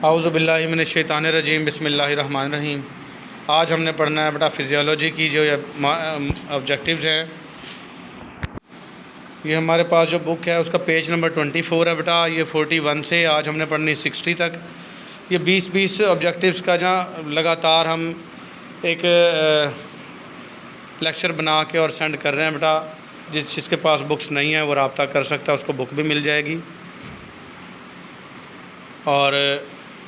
औज़ु बिल्लाहि मिनश शैतानिर रजीम बिस्मिल्लाहिर्रहमानिर्रहीम। आज हमने पढ़ना है बेटा फ़िज़ियोलॉजी की जो ऑब्जेक्टिव्स हैं। ये हमारे पास जो बुक है उसका पेज नंबर 24 है बेटा। ये 41 से आज हमने पढ़नी 60 तक। ये 20-20 ऑब्जेक्टिव्स का जहाँ लगातार हम एक लेक्चर बना के और सेंड कर रहे हैं बेटा। जिसके पास बुक्स नहीं है वो रब्ता कर सकता है, उसको बुक भी मिल जाएगी। और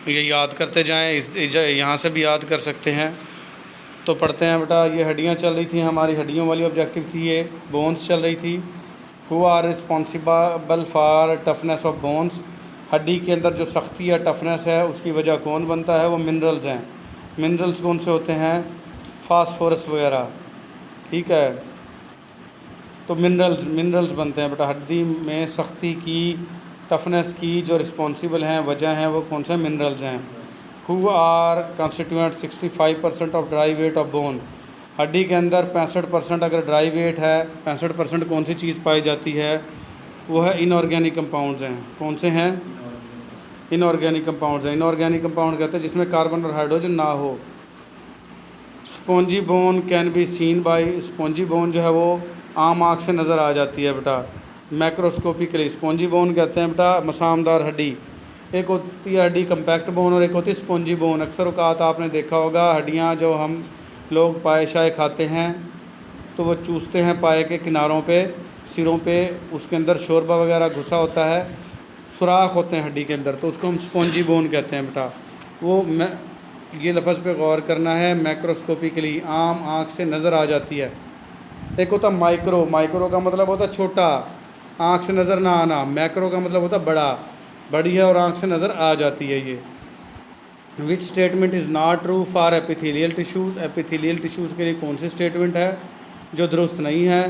ये याद करते जाएं, यहाँ से भी याद कर सकते हैं। तो पढ़ते हैं बेटा। ये हड्डियाँ चल रही थी, हमारी हड्डियों वाली ऑब्जेक्टिव थी। ये बोन्स चल रही थी। Who are responsible for toughness of bones. हड्डी के अंदर जो सख्ती या टफनेस है उसकी वजह कौन बनता है? वो मिनरल्स हैं। मिनरल्स कौन से होते हैं? फास्फोरस वगैरह, ठीक है। तो मिनरल्स बनते हैं बेटा। हड्डी में सख्ती की, टफनेस की जो रिस्पॉन्सिबल हैं, वजह हैं, वो कौन से मिनरल्स हैं? Who are constituent 65% of dry weight of bone. हड्डी के अंदर 65% अगर ड्राई वेट है, 65% कौन सी चीज़ पाई जाती है? वो है इनऑर्गेनिक कंपाउंड्स हैं। कौन से हैं? इनऑर्गेनिक कंपाउंड्स हैं। इनऑर्गेनिक कंपाउंड कहते हैं जिसमें कार्बन और हाइड्रोजन ना हो। Spongy bone can be seen by. Spongy bone जो है वो आम आँख से नज़र आ जाती है बेटा, मैक्रोस्कोपिकली। स्पॉन्जी बोन कहते हैं बेटा मसामदार हड्डी। एक होती है हड्डी कम्पैक्ट बोन और एक होती है स्पॉन्जी बोन। अक्सर औकात आपने देखा होगा हड्डियाँ जो हम लोग पाए शाए खाते हैं तो वो चूसते हैं पाए के किनारों पे, सिरों पे, उसके अंदर शोरबा वगैरह घुसा होता है, सुराख होते हैं हड्डी के अंदर, तो उसको हम स्पॉन्जी बोन कहते हैं बेटा। वो ये लफ्ज़ पे गौर करना है, मैक्रोस्कोपिकली आम आँख से नज़र आ जाती है। एक होता माइक्रो। माइक्रो का मतलब होता छोटा, आँख से नज़र ना आना। मैक्रो का मतलब होता बड़ा, बड़ी है और आँख से नज़र आ जाती है ये। Which statement is not true for epithelial tissues. Epithelial tissues के लिए कौन सी स्टेटमेंट है जो दुरुस्त नहीं है?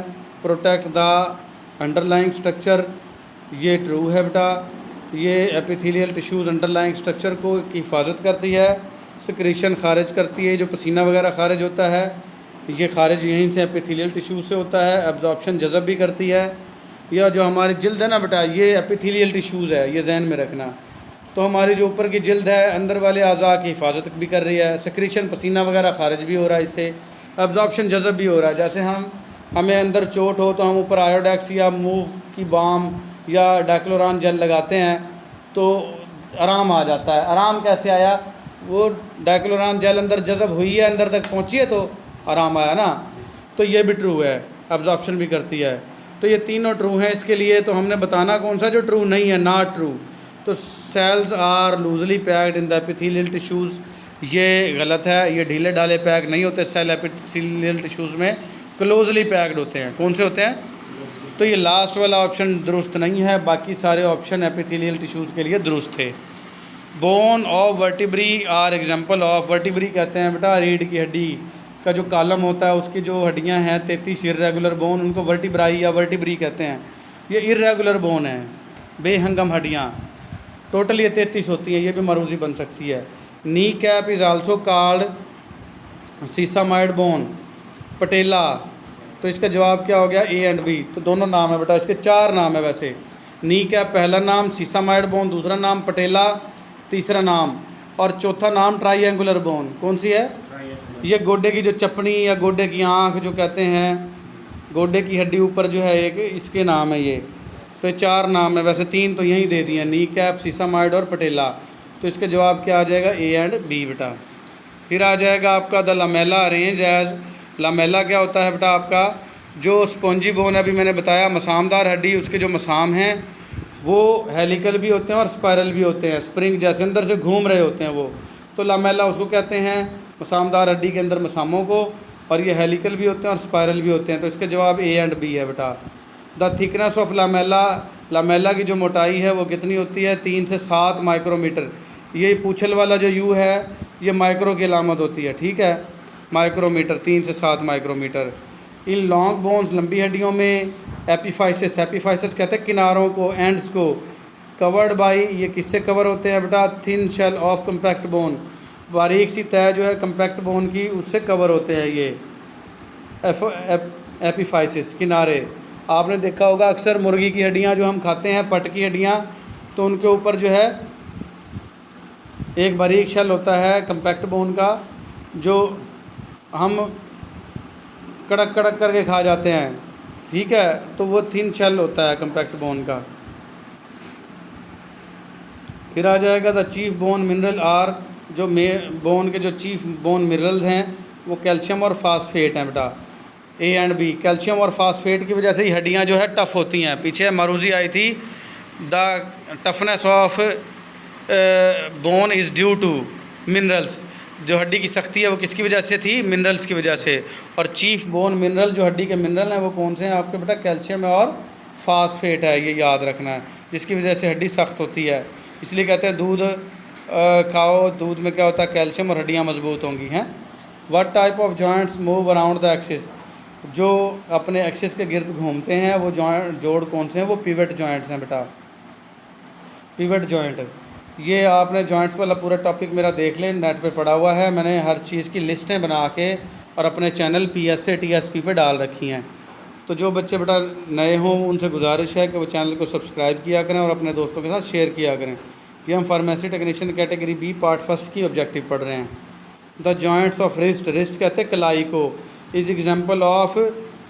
प्रोटेक्ट द अंडरलाइंग स्ट्रक्चर, ये ट्रू है बेटा। ये एपिथेलियल टिश्यूज़ अंडरलाइंग स्ट्रक्चर को की हिफाजत करती है, सिक्रीशन खारिज करती है। जो पसीना वगैरह खारिज होता है ये खारिज यहीं से एपिथेलियल टिश्यू से होता है। एब्जॉर्प्शन जज़ब भी करती है। या जो हमारी जिल्द है ना बेटा, ये एपिथेलियल टिश्यूज़ है, ये जहन में रखना। तो हमारी जो ऊपर की जिल्द है अंदर वाले अज़ा की हिफाजत भी कर रही है, सिक्रीशन पसीना वगैरह खारिज भी हो रहा है इससे, एब्जॉर्प्शन जज़ब भी हो रहा है। जैसे हमें अंदर चोट हो तो हम ऊपर आयोडेक्स या मूव की बाम या डाइक्लोरान जेल लगाते हैं तो आराम आ जाता है। आराम कैसे आया? वो डाइक्लोरान जेल अंदर जज़ब हुई है, अंदर तक पहुँची है तो आराम आया ना। तो ये भी ट्रू है, एब्जॉर्प्शन भी करती है। तो ये तीनों ट्रू हैं इसके लिए। तो हमने बताना कौन सा जो ट्रू नहीं है, नॉट ट्रू। तो cells are loosely packed in the epithelial tissues, ये गलत है। ये ढीले ढाले पैक नहीं होते सेल एपिथेलियल टिश्यूज़ में, क्लोजली पैक्ड होते हैं। कौन से होते हैं? तो ये लास्ट वाला ऑप्शन दुरुस्त नहीं है, बाकी सारे ऑप्शन एपिथेलियल टिश्यूज़ के लिए दुरुस्त थे। Bone of vertebrae are example of. Vertebrae कहते हैं बेटा रीढ़ की हड्डी का जो कालम होता है उसकी जो हड्डियां हैं 33 इर्रेगुलर बोन, उनको वर्टिब्राई या वर्टिब्री कहते हैं। ये इर्रेगुलर बोन है, बेहंगम हड्डियां। टोटल ये 33 होती हैं, ये भी मरूजी बन सकती है। Knee cap is also called sesamoid bone, patella. तो इसका जवाब क्या हो गया? A and B. तो दोनों नाम है बेटा, इसके 4 नाम है वैसे। नी कैप पहला नाम, सीसामाइड बोन दूसरा नाम, पटेला तीसरा नाम, और चौथा नाम ट्राइएंगुलर बोन। कौन सी है? ये गोडे की जो चपनी या गोडे की आँख जो कहते हैं, गोडे की हड्डी ऊपर जो है एक, इसके नाम है ये। तो 4 नाम है वैसे, 3 तो यहीं दे दिए, नी कैप, सीसामाइड और पटेला। तो इसका जवाब क्या आ जाएगा? ए एंड बी बेटा। फिर आ जाएगा आपका the lamella arrange as. Lamella क्या होता है बेटा? आपका जो स्पॉन्जी बोन अभी मैंने बताया, मसामदार हड्डी, उसके जो मसाम हैं वो हेलिकल भी होते हैं और स्पायरल भी होते हैं, स्प्रिंग जैसे अंदर से घूम रहे होते हैं वो। तो लामेला उसको कहते हैं, मसामदार हड्डी के अंदर मसामों को। और ये हेलिकल भी होते हैं और स्पायरल भी होते हैं। तो इसका जवाब ए एंड बी है बेटा। The thickness of lamella, lamella की जो मोटाई है वो कितनी होती है? 3 से 7 माइक्रोमीटर। ये पूछल वाला जो यू है ये माइक्रो की अलामत होती है, ठीक है, माइक्रोमीटर, 3 से 7 माइक्रोमीटर। इन लॉन्ग बोन्स, लंबी हड्डियों में, एपिफाइसिस, एपिफाइसिस कहते हैं किनारों को, एंड्स को। कवर्ड बाई, ये किससे कवर होते हैं बेटा? Thin shell of compact bone, बारीक सी तय जो है कम्पैक्ट बोन की, उससे कवर होते हैं ये एपिफाइसिस, किनारे। आपने देखा होगा अक्सर मुर्गी की हड्डियाँ जो हम खाते हैं, पट की हड्डियाँ, तो उनके ऊपर जो है एक बारीक शेल होता है कम्पैक्ट बोन का, जो हम कड़क कड़क करके खा जाते हैं, ठीक है, तो वो थिन शेल होता है कम्पैक्ट बोन का। फिर आ जाएगा the chief bone mineral are, जो बोन के जो चीफ बोन मिनरल्स हैं वो कैल्शियम और फास्फेट हैं बेटा, ए एंड बी। कैल्शियम और फास्फेट की वजह से ही हड्डियाँ जो है टफ़ होती हैं। पीछे मारूजी आई थी, the toughness of bone is due to minerals, जो हड्डी की सख्ती है वो किसकी वजह से थी? मिनरल्स की वजह से। और चीफ बोन मिनरल, जो हड्डी के मिनरल हैं वो कौन से हैं आपके बेटा? कैल्शियम और फास्फेट है, ये याद रखना है, जिसकी वजह से हड्डी सख्त होती है। इसलिए कहते हैं दूध खाओ, दूध में क्या होता है? कैल्शियम, और हड्डियाँ मजबूत होंगी हैं। What type of joints move around the axis, जो अपने एक्सिस के गिर्द घूमते हैं वो जोड़ कौन से हैं? वो पिवट जॉइंट्स हैं बेटा, पिवट जॉइंट। ये आपने जॉइंट्स वाला पूरा टॉपिक मेरा देख लें, नेट पे पड़ा हुआ है, मैंने हर चीज़ की लिस्टें बना के और अपने चैनल PSA TSP पे डाल रखी हैं। तो जो बच्चे बेटा नए हों उनसे गुजारिश है कि वो चैनल को सब्सक्राइब किया करें और अपने दोस्तों के साथ शेयर किया करें। ये हम pharmacy technician category B part first की ऑब्जेक्टिव पढ़ रहे हैं। The joints of wrist, wrist कहते हैं कलाई को, इज़ एग्जाम्पल ऑफ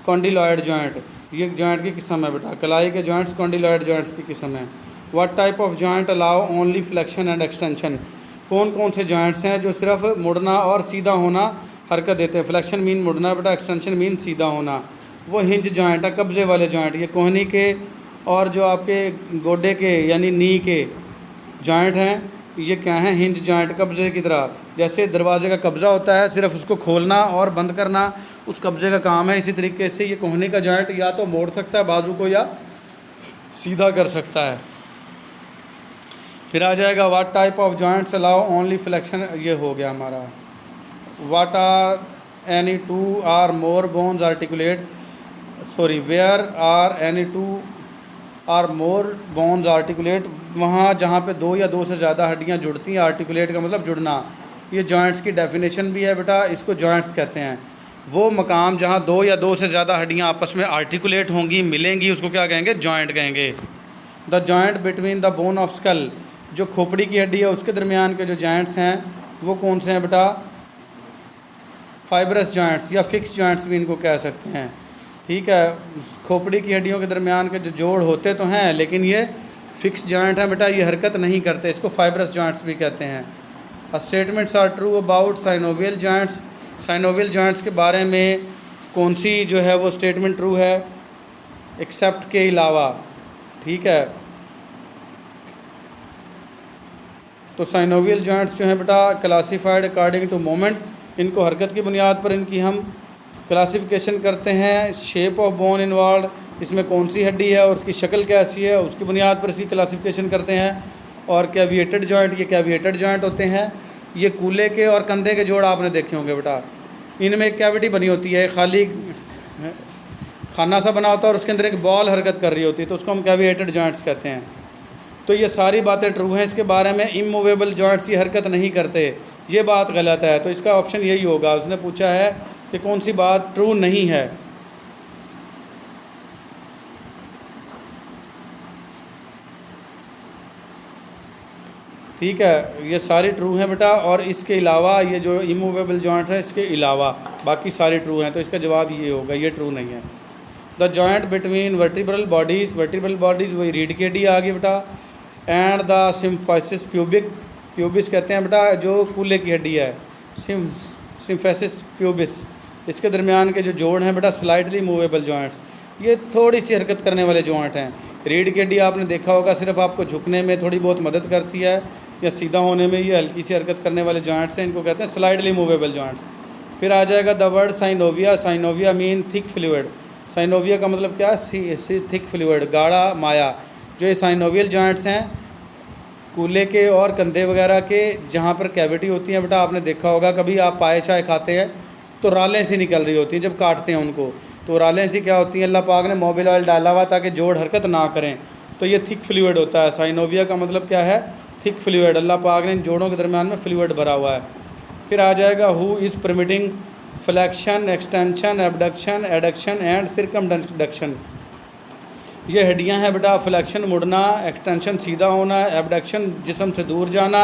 कॉन्डिलॉयड जॉइंट, ये जॉइंट की किस्म है बेटा, कलाई के जॉइंट्स कॉन्डिलॉयड जॉइंट्स की किस्म है। What type of joint allow only flexion and extension, कौन कौन से जॉइंट्स हैं जो सिर्फ मुड़ना और सीधा होना हरकत देते हैं? फ्लेक्शन मीन मुड़ना बेटा, एक्सटेंशन मीन सीधा होना। वो हिंज जॉइंट है, कब्जे वाले जॉइंट, ये कोहनी के और जो आपके गोडे के यानी नी के जॉइंट हैं, ये क्या हैं? हिंज जॉइंट, कब्जे की तरह। जैसे दरवाजे का कब्ज़ा होता है, सिर्फ उसको खोलना और बंद करना उस कब्जे का काम है, इसी तरीके से ये कोहनी का जॉइंट या तो मोड़ सकता है बाजू को या सीधा कर सकता है। फिर आ जाएगा what type of joints allow only flexion, ये हो गया हमारा। What are any two or more bones articulate, sorry where are any two or more bones articulate, वहाँ जहाँ पे दो या दो से ज़्यादा हड्डियाँ जुड़ती हैं, आर्टिकुलेट का मतलब जुड़ना। ये जॉइंट्स की डेफिनेशन भी है बेटा, इसको जॉइंट्स कहते हैं। वो मकाम जहाँ दो या दो से ज़्यादा हड्डियाँ आपस में आर्टिकुलेट होंगी, मिलेंगी, उसको क्या कहेंगे? जॉइंट कहेंगे। The joint between the bone of skull, जो खोपड़ी की हड्डी है उसके दरमियान के जो जॉइंट्स हैं वो कौन से हैं बेटा? फाइब्रस जॉइंट्स या फिक्स जॉइंट्स भी इनको कह सकते हैं, ठीक है। खोपड़ी की हड्डियों के दरमियान के जो जोड़ होते तो हैं, लेकिन ये फिक्स जॉइंट है बेटा, ये हरकत नहीं करते, इसको फाइब्रस जॉइंट्स भी कहते हैं। Statements are true about synovial joints, synovial joints के बारे में कौन सी जो है वो स्टेटमेंट ट्रू है? एक्सेप्ट के अलावा, ठीक है। तो साइनोवियल जॉइंट्स जो हैं बेटा क्लासीफाइड अकॉर्डिंग टू मोमेंट, इनको हरकत की बुनियाद पर इनकी हम क्लासिफिकेशन करते हैं। शेप ऑफ बोन इन्वॉल्व, इसमें कौन सी हड्डी है और उसकी शक्ल कैसी है, उसकी बुनियाद पर इसकी क्लासिफिकेशन करते हैं। और कैविएटेड जॉइंट, ये कैविएटेड जॉइंट होते हैं। ये कूल्हे के और कंधे के जोड़ आपने देखे होंगे बेटा, इनमें एक कैविटी बनी होती है, खाली खाना सा बना होता है और उसके अंदर एक बॉल हरकत कर रही होती है, तो उसको हम कैविएटेड जॉइंट्स कहते हैं। तो ये सारी बातें ट्रू हैं इसके बारे में। इमूवेबल जॉइंट्स ये हरकत नहीं करते, ये बात गलत है, तो इसका ऑप्शन यही होगा। उसने पूछा है कि कौन सी बात ट्रू नहीं है। ठीक है, ये सारी ट्रू हैं बेटा, और इसके अलावा ये जो इमूवेबल जॉइंट है इसके अलावा बाकी सारी ट्रू हैं, तो इसका जवाब ये होगा, ये ट्रू नहीं है। The joint between vertebral bodies, vertebral bodies वही रीढ़ की हड्डी आ गई बेटा, and the symphysis pubic, pubis कहते हैं बेटा जो कूल्हे की हड्डी है, सिम्फाइसिस प्यूबिस, इसके दरमियान के जो जोड़ हैं बेटा स्लाइटली मूवेबल जॉइंट्स, ये थोड़ी सी हरकत करने वाले जॉइंट हैं। रीढ़ की हड्डी आपने देखा होगा सिर्फ आपको झुकने में थोड़ी बहुत मदद करती है या सीधा होने में, ये हल्की सी हरकत करने वाले जॉइंट्स हैं, इनको कहते हैं स्लाइडली मूवेबल जॉइंट्स। फिर आ जाएगा the word synovia, synovia mean thick fluid, synovia का मतलब क्या है? थिक फ्लूइड, गाढ़ा माया। जो ये साइनोवियल जॉइंट्स हैं कूल्हे के और कंधे वगैरह के, जहाँ पर कैविटी होती है बेटा, आपने देखा होगा कभी आप पाए चाय खाते हैं तो रालें सी निकल रही होती हैं जब काटते हैं उनको, तो रालें सी क्या होती हैं? अल्लाह पाक ने मोबिल ऑयल डाला हुआ ताकि जोड़ हरकत ना करें, तो ये थिक फ्लूइड होता है। साइनोविया का मतलब क्या है? थिक फ्लूइड, अल्लाह पाक ने इन जोड़ों के दरमियान में फ्लूइड भरा हुआ है। फिर आ जाएगा who is permitting flexion, extension, abduction, adduction and circumduction. ये हड्डियां हैं बेटा, फ्लैक्शन मुड़ना, एक्सटेंशन सीधा होना, एबडक्शन जिस्म से दूर जाना,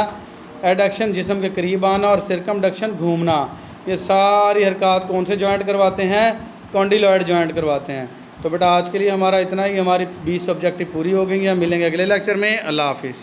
एडक्शन जिस्म के करीब आना और सिरकमडक्शन घूमना। ये सारी हरकत कौन से जॉइंट करवाते हैं? कॉन्डिलॉइड जॉइंट करवाते हैं। तो बेटा आज के लिए हमारा इतना ही, हमारी 20 ऑब्जेक्टिव पूरी हो गई हैं। मिलेंगे अगले लेक्चर में। अल्लाह हाफिज़।